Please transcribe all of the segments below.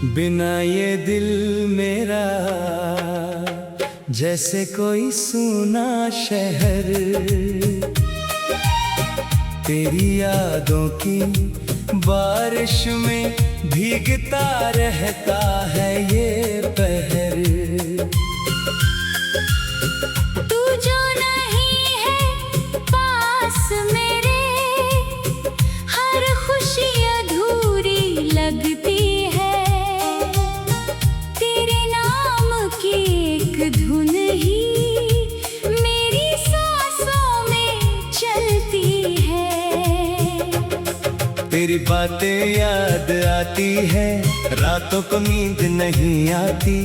बिना ये दिल मेरा जैसे कोई सूना शहर, तेरी यादों की बारिश में भीगता रहता है ये पहर। तू जो नहीं है पास मेरे, हर खुशी अधूरी लगती है। तेरे नाम की एक धुन ही मेरी सांसों में चलती है। तेरी बातें याद आती है, रातों को नींद नहीं आती।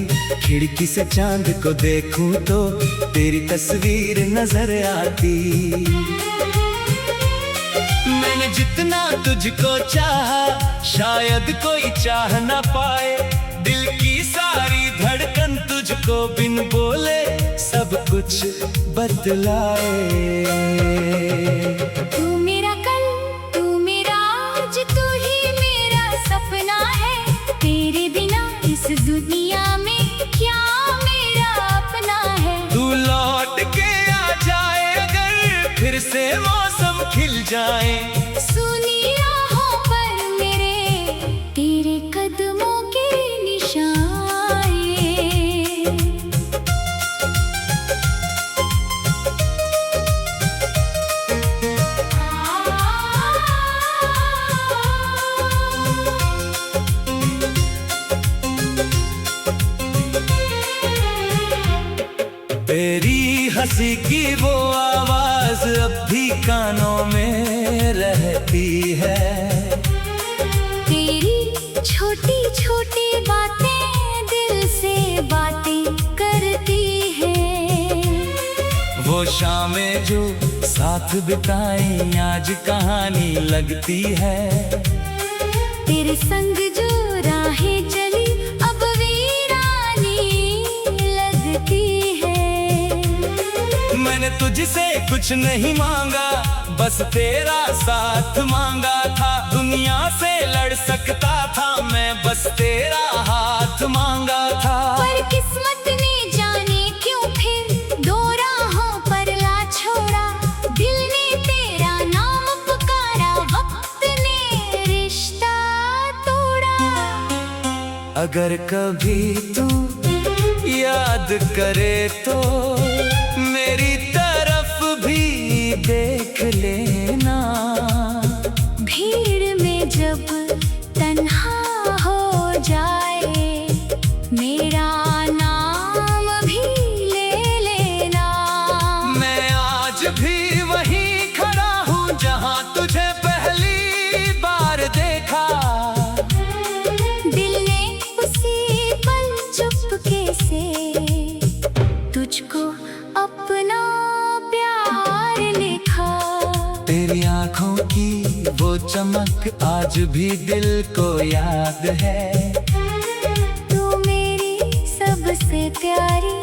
खिड़की से चांद को देखूं तो तेरी तस्वीर नजर आती। मैंने जितना तुझको चाहा शायद कोई चाह ना पाए। दिल की सारी धड़कन तुझको बिन बोले सब कुछ बतलाए। तू मेरा कल, तू मेरा आज, तू ही मेरा सपना है। तेरे बिना इस दुनिया में क्या मेरा अपना है। तू लौट के आ जाए अगर फिर से मौसम खिल जाए। सुनी राहों पर मेरे तेरे कदमों के निशान। तेरी हंसी की वो आवाज अब भी कानों में रहती है। तेरी छोटी छोटी बातें दिल से बातें करती है। वो शामें जो साथ बिताई आज कहानी लगती है। तेरे संग जो राहें चली अब वीरानी लगती है। मैंने तुझसे कुछ नहीं मांगा, बस तेरा साथ मांगा था। दुनिया से लड़ सकता था मैं, बस तेरा हाथ मांगा था। पर किस्मत ने जाने क्यों फिर दो राहों पर ला छोड़ा। दिल ने तेरा नाम पुकारा, वक्त ने रिश्ता तोड़ा। अगर कभी तू याद करे तो मेरी तरफ भी देख लेना। भीड़ में जब तन्हा हो जाए मेरा नाम भी ले लेना। मैं आज भी वहीं खड़ा हूँ जहाँ तुझे पहली बार देखा। दिल ने उसी पल चुपके से तुझको अपना प्यार लिखा। तेरी आँखों की वो चमक आज भी दिल को याद है। तू मेरी सबसे प्यारी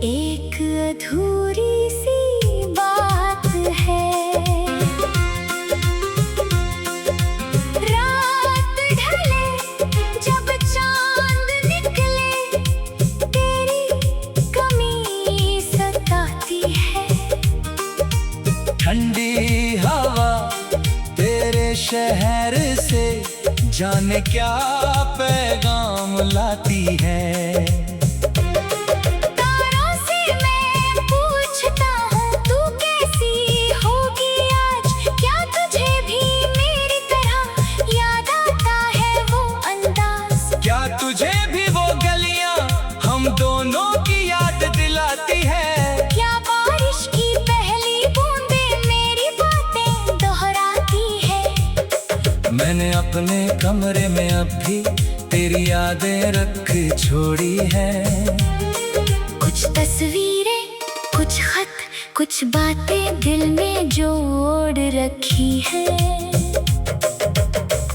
एक अधूरी सी बात है। रात ढले जब चांद निकले, तेरी कमी सताती है। ठंडी हवा तेरे शहर से जाने क्या पैगाम लाती है। तारों से मैं पूछता हूँ तू कैसी होगी आज। क्या तुझे भी मेरी तरह याद आता है वो अंदाज। क्या तुझे भी वो गलियां हम दोनों की याद दिलाती है। क्या बारिश की पहली बूंदें मेरी बातें दोहराती है। मैंने अपने कमरे में अब भी तेरी यादें रख छोड़ी है। कुछ तस्वीरें, कुछ खत, कुछ बातें दिल में जोड़ रखी है।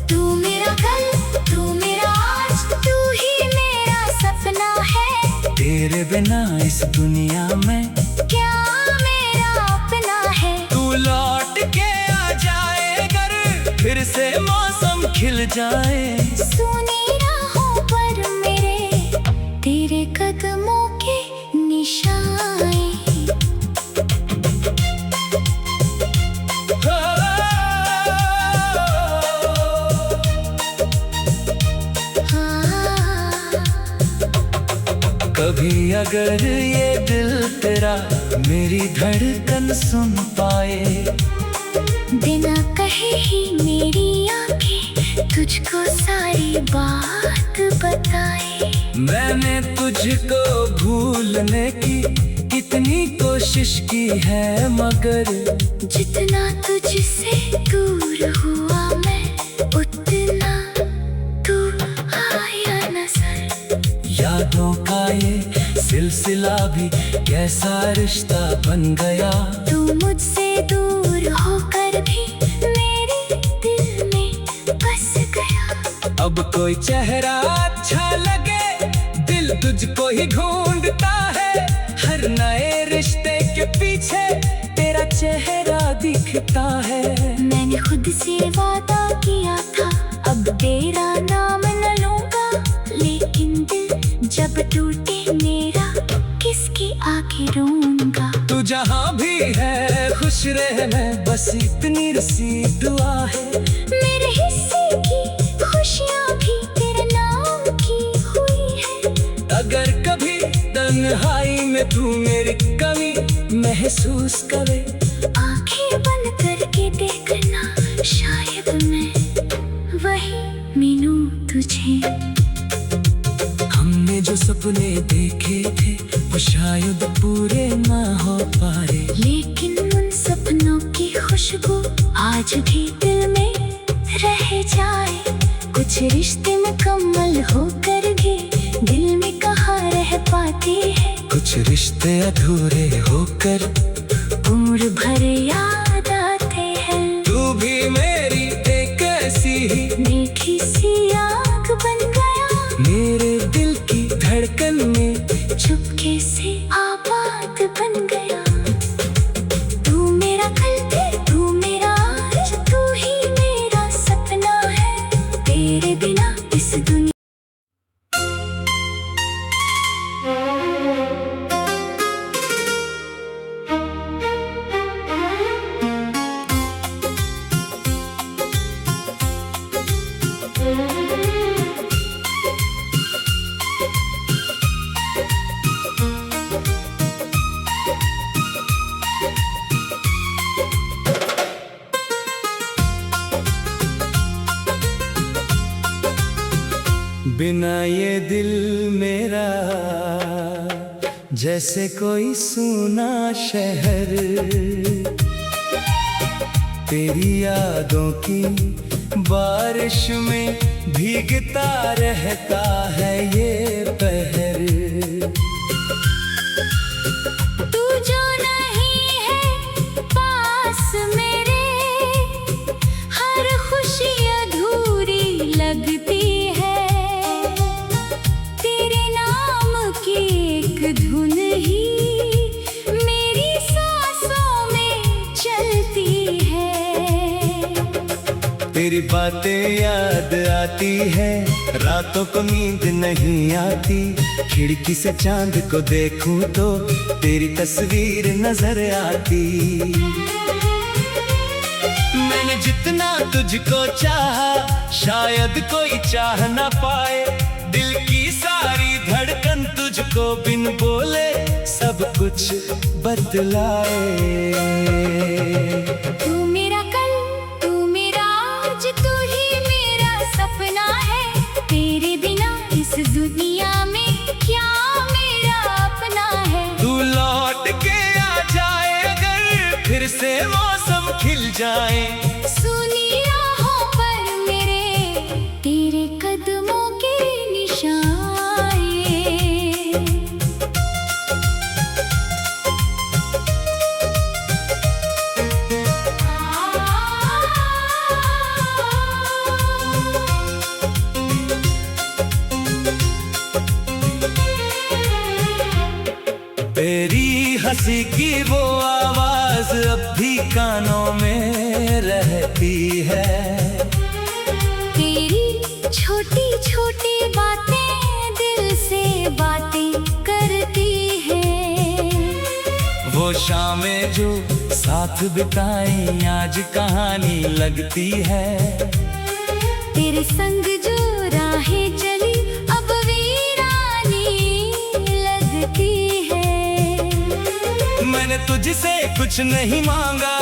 तू मेरा कल, तू मेरा आज, तू ही मेरा सपना है। तेरे बिना इस दुनिया में क्या मेरा अपना है। तू लौट के आ जाए अगर फिर से मौसम खिल जाए। सुनी राहों पर कभी अगर ये दिल तेरा मेरी धड़कन सुन पाए, बिना कहे ही मेरी आंखें तुझको सारी बात बताए। मैंने तुझको भूलने की इतनी कोशिश की है, मगर जितना तुझसे दूर हुआ मैं उतना तू आया नजर। यादों का ये सिलसिला भी कैसा रिश्ता बन गया। तू मुझसे दूर होकर भी मेरे दिल में बस गया। अब कोई चेहरा अच्छा लगे दिल तुझको ही ढूंढता है, हर नए रिश्ते के पीछे तेरा चेहरा दिखता है। मैंने खुद से वादा किया था अब तेरा नाम न लूंगा, लेकिन दिल जब टूटे मेरा किसकी आगे रोऊंगा। तू जहाँ भी है खुश रहना, बस इतनी सी दुआ है। मेरे हिस्से की खुशियाँ भी तेरे नाम की हुई है। अगर कभी तन्हाई में तू मेरी कमी महसूस करे, आंखें बंद करके देखना, शायद मैं वही मिलूं तुझे। हमने जो सपने देखे थे वो शायद पूरे ना हो पाए, लेकिन उन सपनों की खुशबू आज भी दिल में रह जाए। कुछ रिश्ते मुकम्मल होकर भी दिल में कहाँ रह पाते हैं। कुछ रिश्ते अधूरे होकर उम्र भर याद आते हैं। तू भी मेरी एक ऐसी ही मीठी सी आग बन गया, मेरे दिल की धड़कन में चुपके से आबाद बन गया। तू मेरा कल थे, तू मेरा आज, तू ही मेरा सपना है। तेरे बिना इस दुनिया बिना ये दिल मेरा जैसे कोई सूना शहर, तेरी यादों की बारिश में भीगता रहता है ये पहर। तू जो नहीं है पास मेरे, हर खुशी अधूरी लगती है। तेरे नाम की एक धुन ही मेरी सांसों में चलती है। तेरी बातें याद आती है, रातों को नींद नहीं आती। खिड़की से चांद को देखूं तो तेरी तस्वीर नजर आती। मैंने जितना तुझको चाहा शायद कोई चाह ना पाए, दिल की सारी धड़कन तुझको बिन बोले सब कुछ बतलाए। तू मेरा कल, तू मेरा आज, तू ही मेरा सपना है। तेरे बिना इस दुनिया में क्या मेरा अपना है। तू लौट के आ जाए अगर फिर से मौसम खिल जाए, सुनी राहों पर मेरे तेरे कदमों के निशान। तेरी हंसी की वो आवाज अब भी कानों में रहती है। तेरी छोटी छोटी बातें दिल से बातें करती है। वो शामें जो साथ बिताई आज कहानी लगती है। तेरे संग जो राहें चली अब वीरानी तुझसे कुछ नहीं मांगा,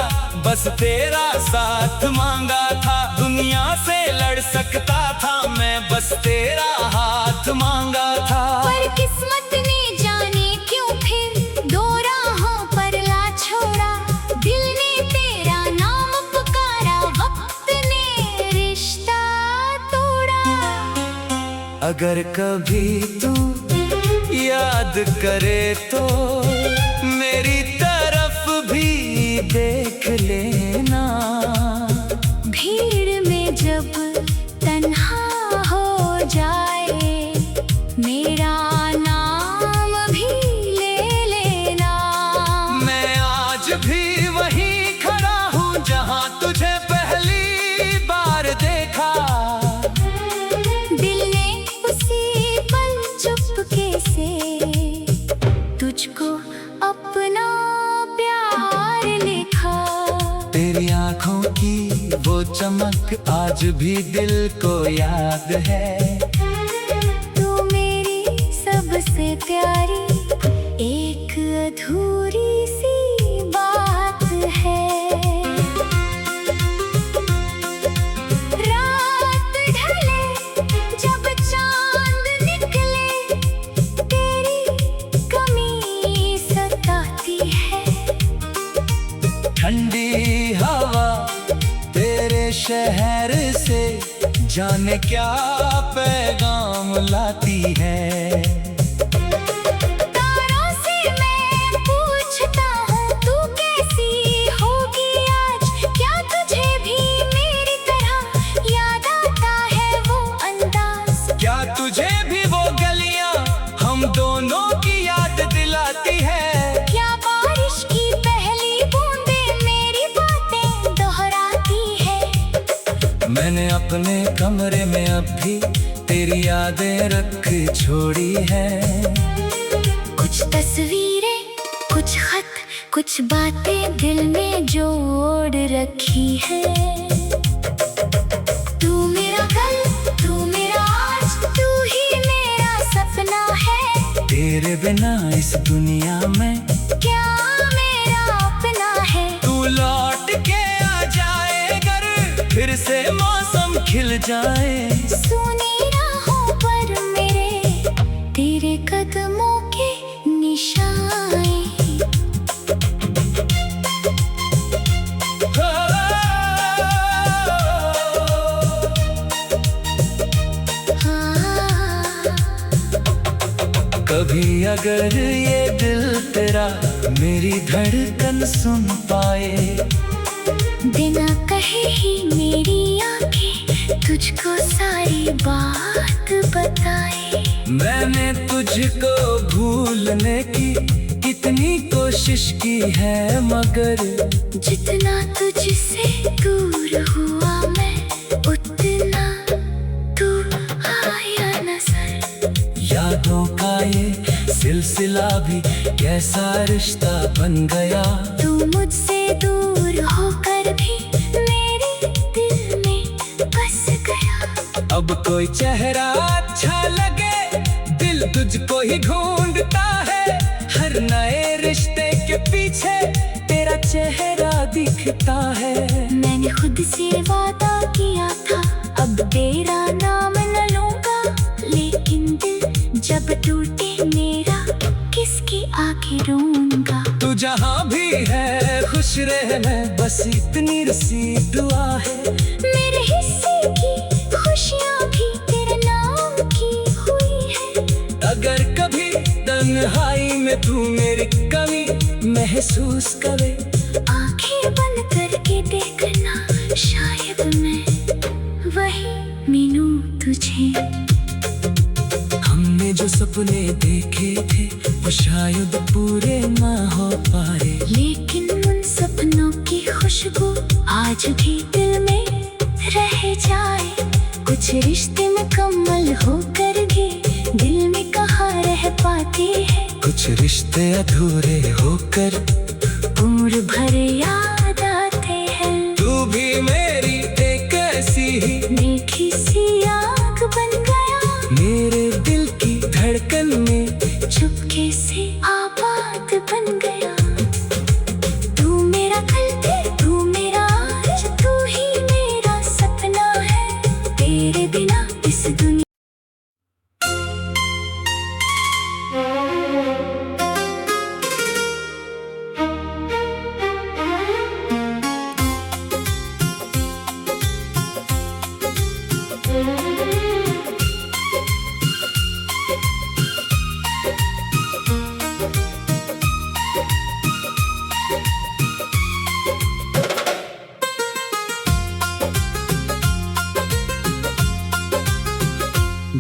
बस तेरा साथ मांगा था। दुनिया से लड़ सकता था मैं, बस तेरा हाथ मांगा था। पर किस्मत ने जाने क्यों फिर दो राहों पर ला छोड़ा। दिल ने तेरा नाम पुकारा, वक्त ने रिश्ता तोड़ा। अगर कभी तू याद करे तो मेरी तरफ भी देख लेना। भीड़ में जब तन्हा हो जाए, मेरा नाम भी ले लेना। मैं आज भी वहीं खड़ा हूँ जहाँ तुझे पहली बार देखा। दिल ने उसी पल चुपके से तुझको अपना प्यार लिखा। तेरी आँखों की वो चमक आज भी दिल को याद है। तू मेरी सबसे प्यारी एक अधूरी सी बात है। रात ढले जब चांद निकले, तेरी कमी सताती है। ठंडी हवा तेरे शहर से जाने क्या पैगाम लाती है। तारों से मैं पूछता हूँ तू कैसी होगी आज। क्या तुझे भी मेरी तरह याद आता है वो अंदाज। क्या तुझे भी वो गलियां हम दोनों की याद दिलाती है। क्या बारिश की पहली बूंदें मेरी बातें दोहराती है। मैंने अपने कमरे में अब भी तेरी यादें रख छोड़ी है। कुछ तस्वीरें, कुछ खत, कुछ बातें दिल में जोड़ रखी है। तू मेरा कल, तू मेरा आज, तू ही मेरा सपना है। तेरे बिना इस दुनिया में क्या मेरा अपना है। तू लौट के आ जाए अगर फिर से मौसम खिल जाए। सुनी राहों पर मेरे तेरे कदमों के निशान। कभी अगर ये दिल तेरा मेरी धड़कन सुन पाए, बिना कहे ही मेरी आंखें तुझको सारी बात बताए। मैंने तुझको भूलने की कितनी कोशिश की है, मगर जितना तुझसे दूर हुआ मैं, उतना तू आया नजर। यादों का ये सिलसिला भी कैसा रिश्ता बन गया। तू मुझसे दूर होकर भी मेरे दिल में बस गया। अब कोई चेहरा अच्छा लगे, दिल तुझको ही ढूंढता है। हर नए रिश्ते के पीछे तेरा चेहरा दिखता है। मैंने खुद से वादा किया था अब तेरा नाम न लूंगा, लेकिन दिल जब टूटे मेरा किसकी आगे रोऊंगा। तू जहाँ भी है खुश रहना, बस इतनी सी दुआ है। मेरे हिस्से की खुशियाँ भी तेरे नाम की हुई है। अगर कभी तन्हाई में तू मेरी कमी महसूस करे, आंखें बंद करके देखना, शायद मैं वही मिलूं तुझे। हमने जो सपने देखे थे वो शायद पूरे ना हो पाए, लेकिन उन सपनों की खुशबू आज भी दिल में रह जाए। कुछ रिश्ते मुकम्मल होकर भी दिल में कहाँ रह पाते हैं। कुछ रिश्ते अधूरे होकर उम्र भर याद आते हैं। तू भी मेरी एक ऐसी ही मीठी सी आग बन गया, मेरे दिल की धड़कन में चुपके से आबाद बन गया।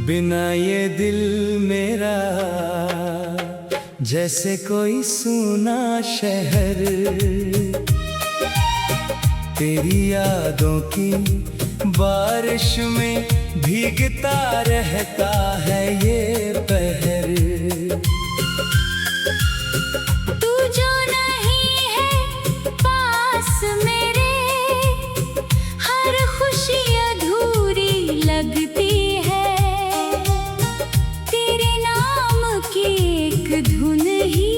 बिना ये दिल मेरा जैसे कोई सूना शहर, तेरी यादों की बारिश में भीगता रहता है ये पहर। तू जो नहीं है पास मेरे, हर खुशी अधूरी लगती है। तेरे नाम की एक धुन ही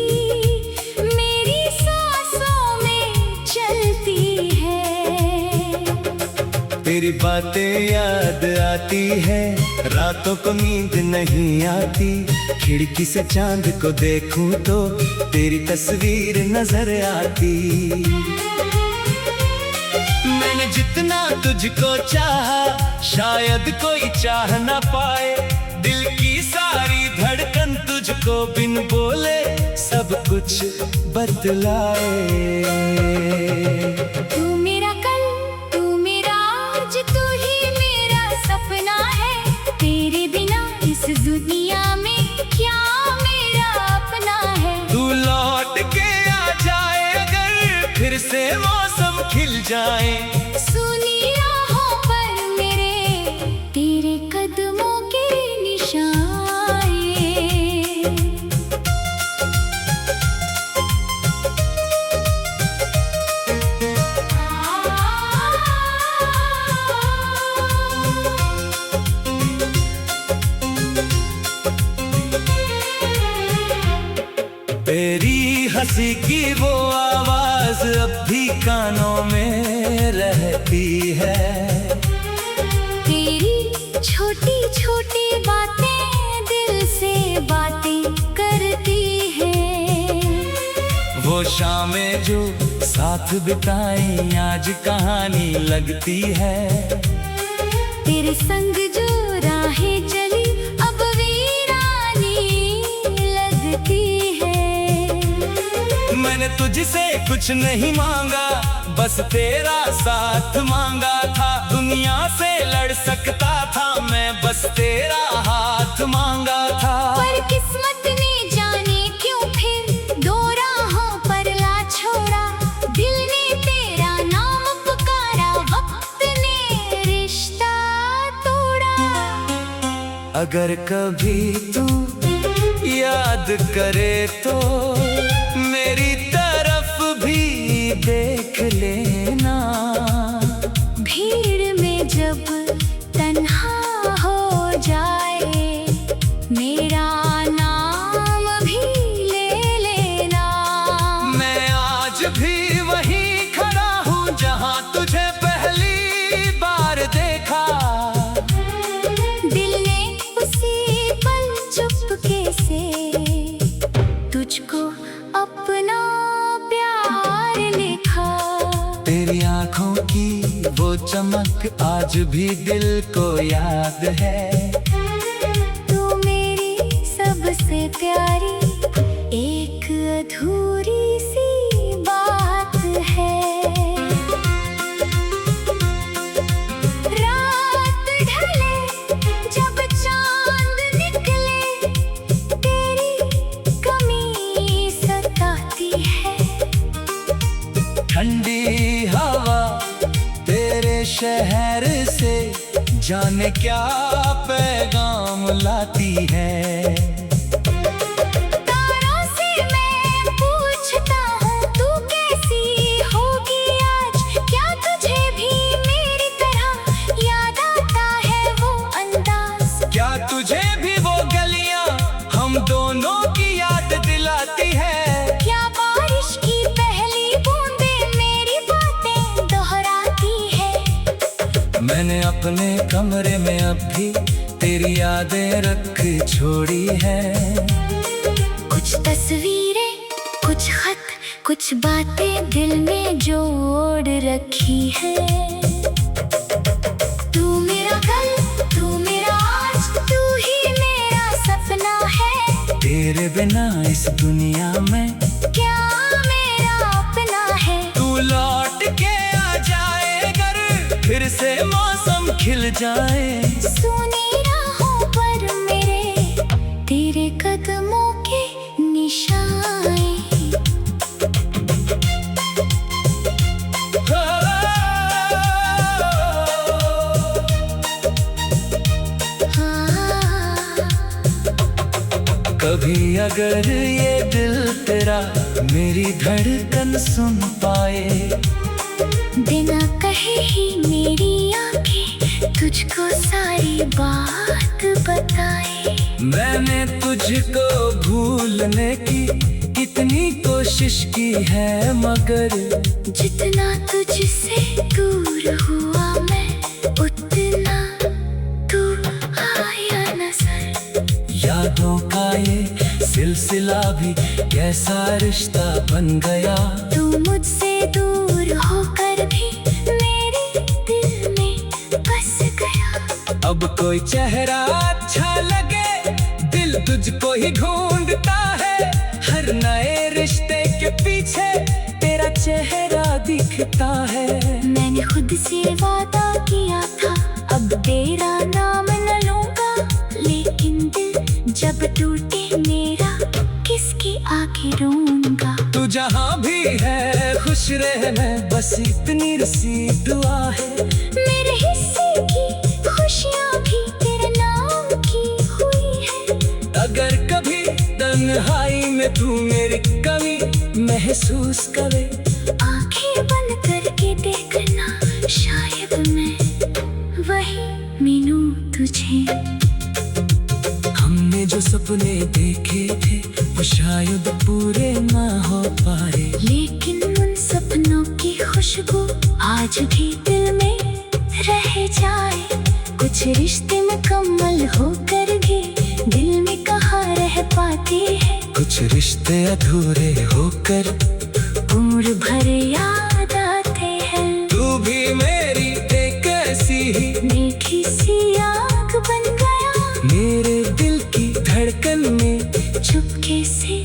मेरी सांसों में चलती है। तेरी बातें याद आती है, रातों को नींद नहीं आती। खिड़की से चांद को देखूं तो तेरी तस्वीर नजर आती। मैंने जितना तुझको चाहा शायद कोई चाह ना पाए। दिल की सारी धड़कन तुझको बिन बोले सब कुछ बतलाए। तू मेरा कल, तू मेरा आज, तू ही मेरा सपना है। तेरे बिना इस दुनिया में क्या मेरा अपना है। तू लौट के आ जाए अगर फिर से मौसम खिल जाए। सुनी राहों पर मेरे तेरे कदमों के निशान। तेरी हंसी की वो आवाज अब भी कानों में रहती है। तेरी छोटी छोटी बातें दिल से बातें करती है। वो शामें जो साथ बिताई आज कहानी लगती है। तेरे संग जो राहें चली अब वीरानी लगती है। मैंने तुझसे कुछ नहीं मांगा, बस तेरा साथ मांगा था। दुनिया से लड़ सकता था मैं, बस तेरा हाथ मांगा था। पर किस्मत ने जाने क्यों फिर दो राहों पर ला छोड़ा। दिल ने तेरा नाम पुकारा, वक्त ने रिश्ता तोड़ा। अगर कभी तू याद करे तो मेरी तरफ भी देख लेना। भीड़ में जब तन्हा हो जाए मेरा नाम भी ले लेना। मैं आज भी वहीं खड़ा हूँ जहाँ तुझे पहली बार देखा। दिल ने उसी पल चुपके से तुझको अपना प्यार लिखा। तेरी आँखों की वो चमक आज भी दिल को याद है। तू मेरी सबसे प्यारी एक अधूरी सी बात है। रात ढले जब चांद निकले, तेरी कमी सताती है। ठंडी हवा तेरे शहर से जाने क्या पैगाम लाती है। तारों से मैं पूछता हूँ तू कैसी होगी आज। क्या तुझे भी मेरी तरह याद आता है वो अंदाज। क्या तुझे भी वो गलियां हम दोनों की याद दिलाती है। क्या बारिश की पहली बूंदें मेरी बातें दोहराती है। मैंने अपने कमरे में अब भी तेरी यादें रख छोड़ी है। कुछ तस्वीरें, कुछ खत, कुछ बातें दिल में जोड़ रखी है। तू मेरा कल, तू मेरा आज, तू ही मेरा सपना है। तेरे बिना इस दुनिया में क्या मेरा अपना है। तू लौट के आ जाए अगर फिर से मौसम खिल जाए। सुनी राहों पर कभी अगर ये दिल तेरा मेरी धड़कन सुन पाए, बिना कहे ही मेरी आंखें तुझको सारी बात बताए। मैंने तुझको भूलने की कितनी कोशिश की है, मगर जितना तुझसे दूर हुआ मैं उतना तू आया नजर। यादों का ये सिलसिला भी कैसा रिश्ता बन गया। तू मुझसे दूर होकर भी मेरे दिल में बस गया। अब कोई चेहरा अच्छा लगे, दिल तुझको ही ढूंढता है। हर नए रिश्ते के पीछे तेरा चेहरा दिखता है। मैंने खुद से वादा किया था अब तेरा नाम न लूंगा, लेकिन दिल जब टूटे मेरा किसकी आगे रोऊंगा। तू जहाँ भी है खुश रहना, बस इतनी सी दुआ है। मेरे हिस्से की खुशियाँ भी तेरे नाम की हुई है। अगर कभी तन्हाई में तू मेरी कमी महसूस करे, आंखें बंद करके देखना, शायद मैं वही मिलूं तुझे। हमने जो सपने देखे थे वो शायद पूरे ना हो पाए, लेकिन उन सपनों की खुशबू आज भी दिल में रह जाए। कुछ रिश्ते मुकम्मल होकर भी दिल में कहाँ रह पाते हैं। कुछ रिश्ते अधूरे होकर उम्र भर याद आते हैं। तू भी मेरी एक ऐसी ही मीठी सी आग बन गया, मेरे दिल की धड़कन में चुपके से